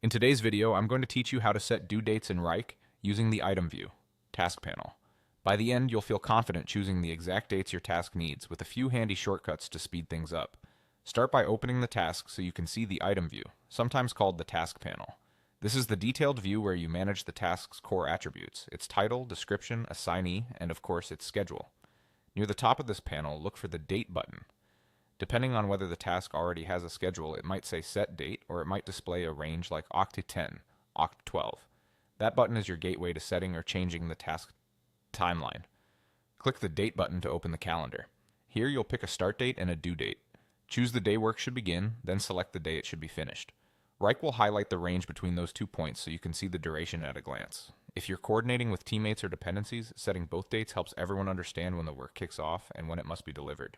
In today's video, I'm going to teach you how to set due dates in Wrike using the item view, task panel. By the end, you'll feel confident choosing the exact dates your task needs with a few handy shortcuts to speed things up. Start by opening the task so you can see the item view, sometimes called the task panel. This is the detailed view where you manage the task's core attributes, its title, description, assignee, and of course its schedule. Near the top of this panel, look for the Date button. Depending on whether the task already has a schedule, it might say Set Date, or it might display a range like Oct 10, Oct 12. That button is your gateway to setting or changing the task timeline. Click the Date button to open the calendar. Here you'll pick a start date and a due date. Choose the day work should begin, then select the day it should be finished. Wrike will highlight the range between those 2 points so you can see the duration at a glance. If you're coordinating with teammates or dependencies, setting both dates helps everyone understand when the work kicks off and when it must be delivered.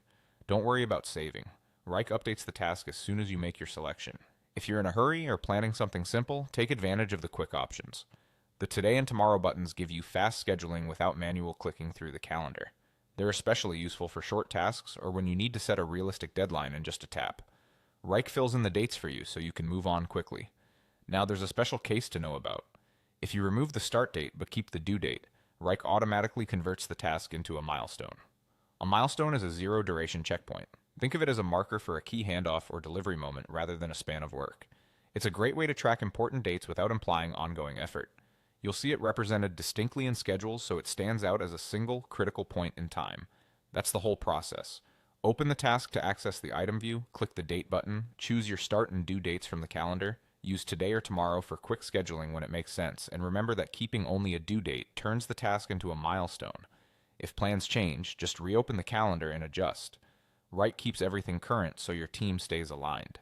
Don't worry about saving. Wrike updates the task as soon as you make your selection. If you're in a hurry or planning something simple, take advantage of the quick options. The Today and Tomorrow buttons give you fast scheduling without manual clicking through the calendar. They're especially useful for short tasks or when you need to set a realistic deadline in just a tap. Wrike fills in the dates for you so you can move on quickly. Now there's a special case to know about. If you remove the start date but keep the due date, Wrike automatically converts the task into a milestone. A milestone is a zero duration checkpoint. Think of it as a marker for a key handoff or delivery moment rather than a span of work. It's a great way to track important dates without implying ongoing effort. You'll see it represented distinctly in schedules so it stands out as a single critical point in time. That's the whole process. Open the task to access the item view, click the Date button, choose your start and due dates from the calendar, use today or tomorrow for quick scheduling when it makes sense, and remember that keeping only a due date turns the task into a milestone. If plans change, just reopen the calendar and adjust. Wrike keeps everything current so your team stays aligned.